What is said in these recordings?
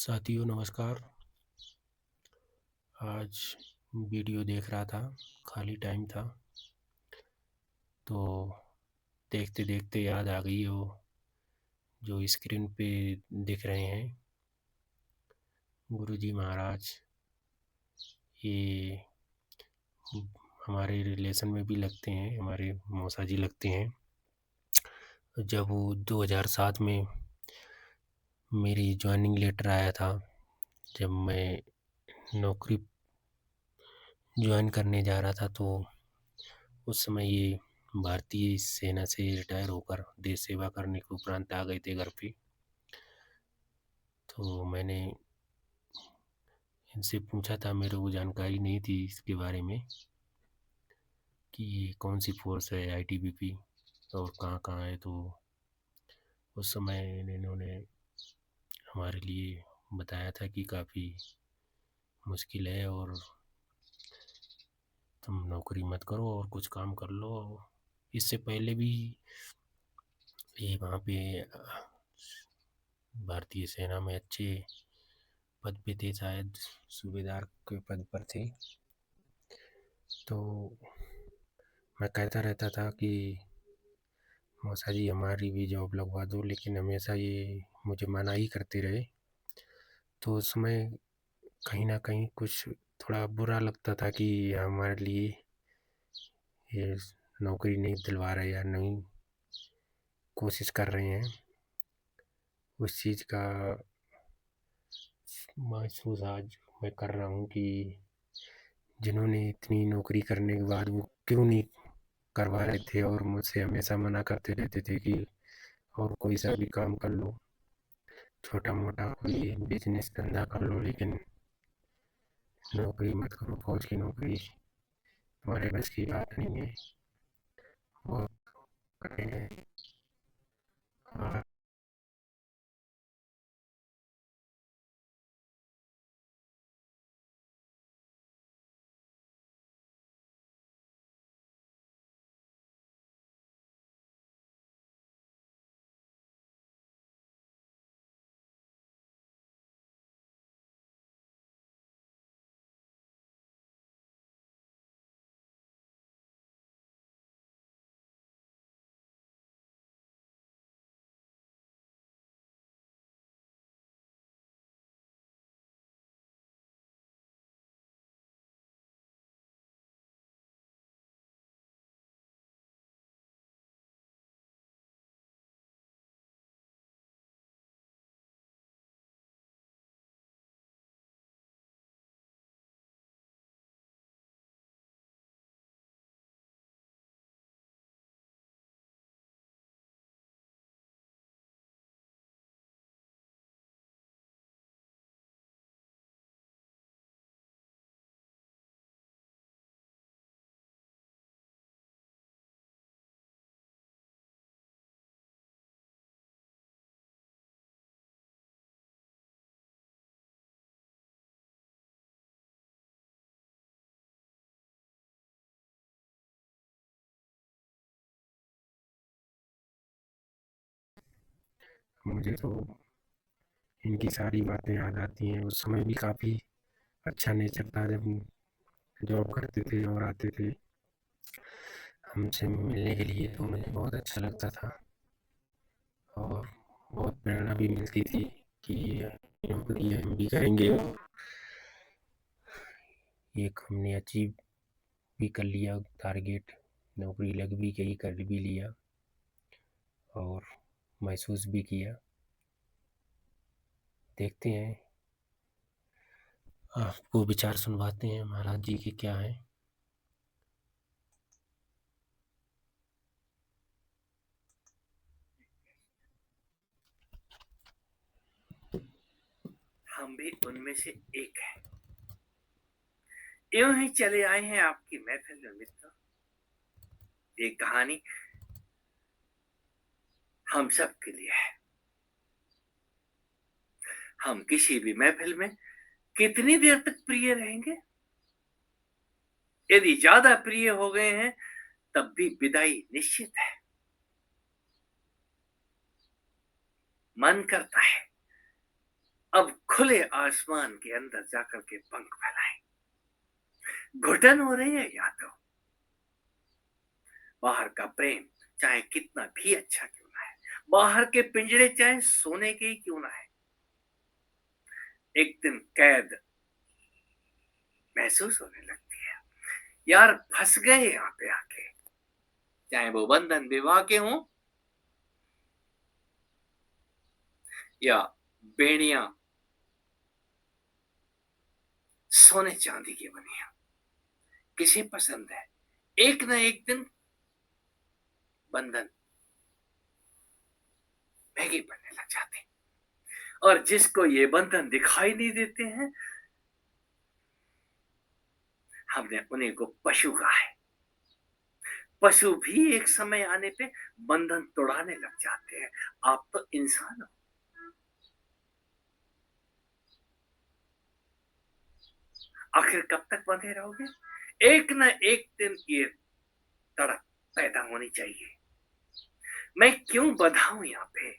साथियों नमस्कार। आज वीडियो देख रहा था, खाली टाइम था तो देखते देखते याद आ गई वो जो स्क्रीन पे दिख रहे हैं गुरुजी महाराज। ये हमारे रिलेशन में भी लगते हैं, हमारे मौसा जी लगते हैं। जब वो 2007 में मेरी ज्वाइनिंग लेटर आया था, जब मैं नौकरी ज्वाइन करने जा रहा था, तो उस समय ये भारतीय सेना से रिटायर होकर देश सेवा करने के उपरांत आ गए थे घर पे। तो मैंने इनसे पूछा था, मेरे को जानकारी नहीं थी इसके बारे में कि ये कौन सी फोर्स है आईटीबीपी और कहाँ कहाँ है। तो उस समय इन्होंने हमारे लिए बताया था कि काफ़ी मुश्किल है और तुम नौकरी मत करो और कुछ काम कर लो। इससे पहले भी ये वहाँ पे भारतीय सेना में अच्छे पद पे थे, शायद सूबेदार के पद पर थे। तो मैं कहता रहता था कि मौसा जी हमारी भी जॉब लगवा दो, लेकिन हमेशा ये मुझे मना ही करते रहे। तो उसमें कहीं ना कहीं कुछ थोड़ा बुरा लगता था कि हमारे लिए ये नौकरी नहीं दिलवा रहे या नहीं कोशिश कर रहे हैं। उस चीज़ का महसूस आज मैं कर रहा हूँ कि जिन्होंने इतनी नौकरी करने के बाद वो क्यों नहीं करवा रहे थे और मुझसे हमेशा मना करते रहते थे कि और कोई सा भी काम कर लो, छोटा मोटा कोई बिजनेस धंधा कर लो, लेकिन नौकरी मत करो, फौज की नौकरी तुम्हारे बस की बात नहीं है। बहुत कठिन है। और मुझे तो इनकी सारी बातें याद आती हैं। उस समय भी काफ़ी अच्छा नेचर था जब जॉब करते थे और आते थे हमसे मिलने के लिए, तो मुझे बहुत अच्छा लगता था और बहुत प्रेरणा भी मिलती थी कि ये नौकरी हम भी करेंगे। और एक हमने अचीव भी कर लिया टारगेट, नौकरी लग भी गई, कर भी लिया और महसूस भी किया। देखते हैं, आपको विचार सुनवाते हैं महाराज जी के क्या है। हम भी उनमें से एक हैं। यूं ही चले आए हैं आपकी महफिल में मित्र। ये कहानी हम सब के लिए है। हम किसी भी महफिल में कितनी देर तक प्रिय रहेंगे? यदि ज्यादा प्रिय हो गए हैं तब भी विदाई निश्चित है। मन करता है अब खुद खुले आसमान के अंदर जाकर के पंख फैलाए। घुटन हो रही है या तो बाहर का प्रेम चाहे कितना भी अच्छा क्यों ना है, बाहर के पिंजरे चाहे सोने के ही क्यों ना है, एक दिन कैद महसूस होने लगती है। यार फंस गए यहाँ पे आके, चाहे वो बंधन विवाह के हों या बेड़ियां सोने चांदी की बनी हो, किसे पसंद है एक ना एक दिन बंधन महंगे पड़ने लग जाते हैं। और जिसको ये बंधन दिखाई नहीं देते हैं, हमने उन्हीं को पशु कहा है। पशु भी एक समय आने पे बंधन तोड़ाने लग जाते हैं। आप तो इंसान हो, आखिर कब तक बंधे रहोगे? एक ना एक दिन ये तड़प पैदा होनी चाहिए। मैं क्यों बंधा हूं यहाँ पे,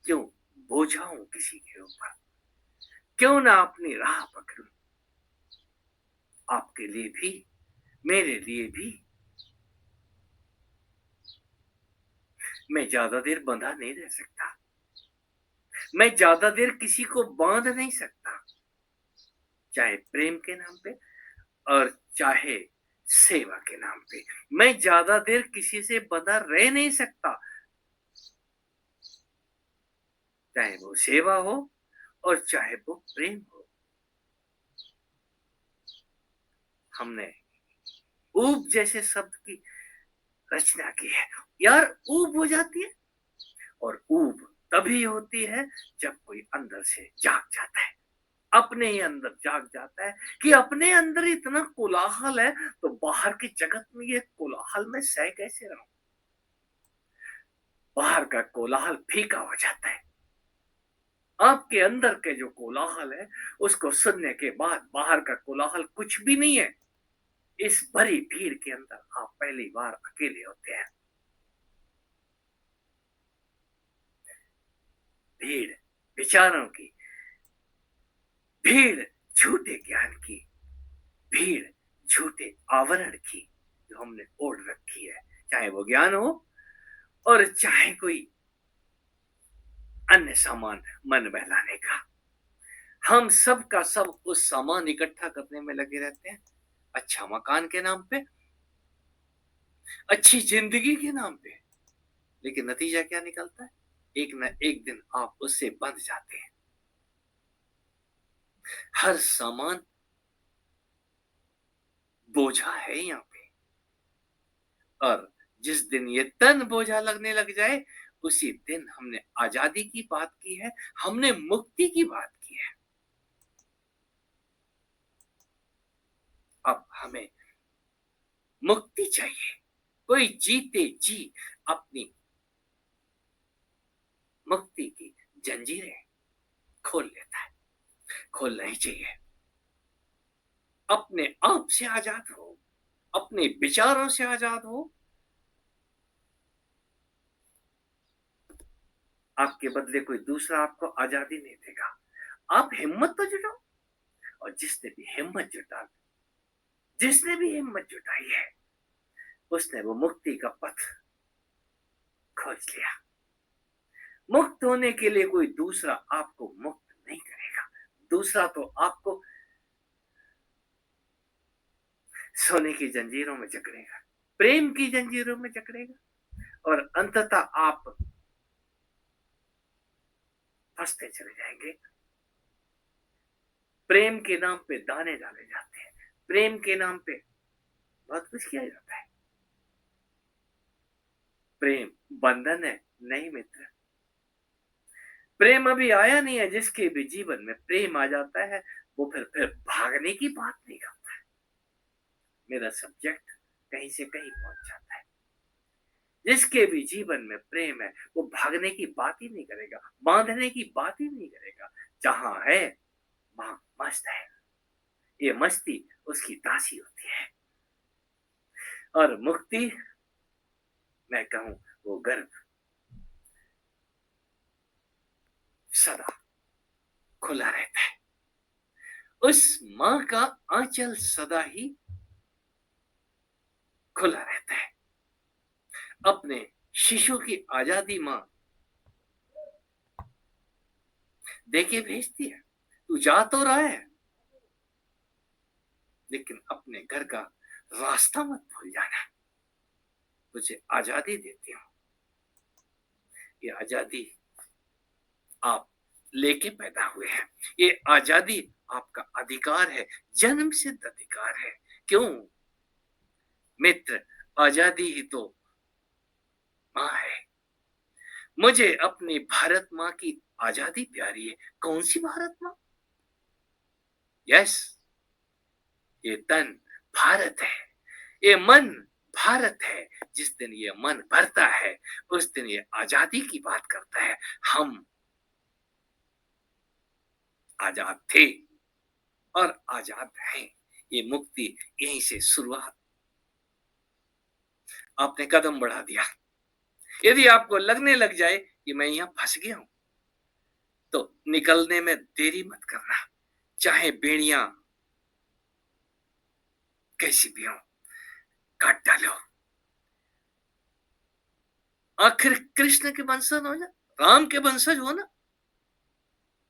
क्यों बोझा हूं किसी के ऊपर, क्यों ना अपनी राह पकड़ूं? आपके लिए भी, मेरे लिए भी। मैं ज्यादा देर बंधा नहीं रह सकता, मैं ज्यादा देर किसी को बांध नहीं सकता, चाहे प्रेम के नाम पे और चाहे सेवा के नाम पे। मैं ज्यादा देर किसी से बंधा रह नहीं सकता, चाहे वो सेवा हो और चाहे वो प्रेम हो। हमने ऊब जैसे शब्द की रचना की है। यार ऊब हो जाती है, और ऊब तभी होती है जब कोई अंदर से जाग जाता है, अपने ही अंदर जाग जाता है कि अपने अंदर इतना कोलाहल है तो बाहर की जगत में ये कोलाहल में सह कैसे रहूं। बाहर का कोलाहल फीका हो जाता है, आपके अंदर के जो कोलाहल है उसको सुनने के बाद बाहर का कोलाहल कुछ भी नहीं है। इस भरी भीड़ के अंदर आप पहली बार अकेले होते हैं। भीड़ विचारों की, भीड़ झूठे ज्ञान की, भीड़ झूठे आवरण की जो हमने ओढ़ रखी है, चाहे वो ज्ञान हो और चाहे कोई अन्य सामान मन बहलाने का। हम सब का सब उस सामान इकट्ठा करने में लगे रहते हैं, अच्छा मकान के नाम पे, अच्छी जिंदगी के नाम पे। लेकिन नतीजा क्या निकलता है? एक न एक दिन आप उससे बंध जाते हैं। हर सामान बोझा है यहाँ पे, और जिस दिन ये तन बोझा लगने लग जाए उसी दिन हमने आजादी की बात की है, हमने मुक्ति की बात की है। अब हमें मुक्ति चाहिए। कोई जीते जी अपनी मुक्ति की जंजीरें खोल लेता है, खोलना ही चाहिए। अपने आप से आजाद हो, अपने विचारों से आजाद हो। आपके बदले कोई दूसरा आपको आजादी नहीं देगा। आप हिम्मत तो जुटाओ, और जिसने भी हिम्मत जुटाई है उसने वो मुक्ति का पथ खोज लिया। मुक्त होने के लिए कोई दूसरा आपको मुक्त नहीं करेगा। दूसरा तो आपको सोने की जंजीरों में जकड़ेगा, प्रेम की जंजीरों में जकड़ेगा, और अंततः आप फंसते चले जाएंगे। प्रेम के नाम पे दाने डाले जाते हैं, प्रेम के नाम पे बहुत कुछ किया जाता है। प्रेम बंधन है, नहीं मित्र। प्रेम अभी आया नहीं है। जिसके भी जीवन में प्रेम आ जाता है वो फिर भागने की बात नहीं करता है। मेरा सब्जेक्ट कहीं से कहीं पहुंच जाता है। जिसके भी जीवन में प्रेम है वो भागने की बात ही नहीं करेगा, बांधने की बात ही नहीं करेगा। जहां है वहां मस्त है, ये मस्ती उसकी दासी होती है। और मुक्ति, मैं कहूं, वो गर्भ सदा खुला रहता है। उस माँ का आंचल सदा ही खुला रहता है। अपने शिशु की आजादी माँ देके भेजती है, तू जा तो रहा है लेकिन अपने घर का रास्ता मत भूल जाना। तुझे आजादी देती हूँ, ये आजादी आप लेके पैदा हुए हैं, ये आजादी आपका अधिकार है, जन्म सिद्ध अधिकार है। क्यों मित्र, आजादी ही तो माँ है। मुझे अपनी भारत माँ की आजादी प्यारी है। कौन सी भारत माँ? यस, ये तन भारत है, ये मन भारत है। जिस दिन ये मन भरता है उस दिन ये आजादी की बात करता है। हम आजाद थे और आजाद हैं। ये मुक्ति यहीं से शुरुआत। आपने कदम बढ़ा दिया। यदि आपको लगने लग जाए कि मैं यहां फंस गया हूं तो निकलने में देरी मत करना। चाहे बेड़ियां कैसी भी हो, काट डालो। आखिर कृष्ण के वंशज हो ना, राम के वंशज हो ना।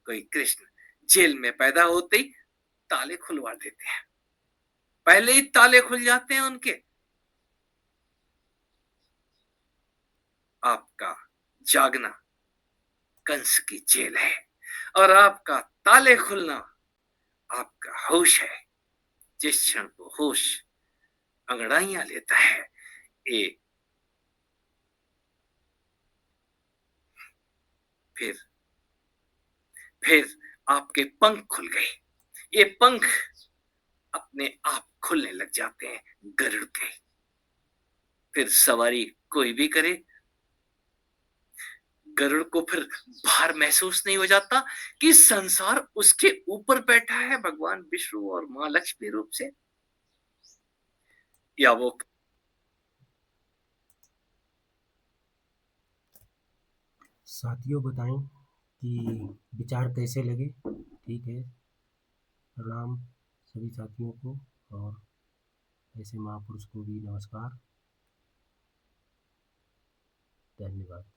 कोई कृष्ण जेल में पैदा होते ही ताले खुलवा देते हैं, पहले ही ताले खुल जाते हैं उनके। आपका जागना कंस की जेल है और आपका ताले खुलना आपका होश है। जिस क्षण वो होश अंगड़ाइयां लेता है, ये फिर फिर आपके पंख खुल गए। ये पंख अपने आप खुलने लग जाते हैं गरुड़ के। फिर सवारी कोई भी करे, गरुड़ को फिर भार महसूस नहीं हो जाता कि संसार उसके ऊपर बैठा है भगवान विष्णु और मां लक्ष्मी रूप से। या वो साथियों बताएं कि विचार कैसे लगे। ठीक है, प्रणाम सभी साथियों को, और ऐसे महापुरुष को भी नमस्कार, धन्यवाद।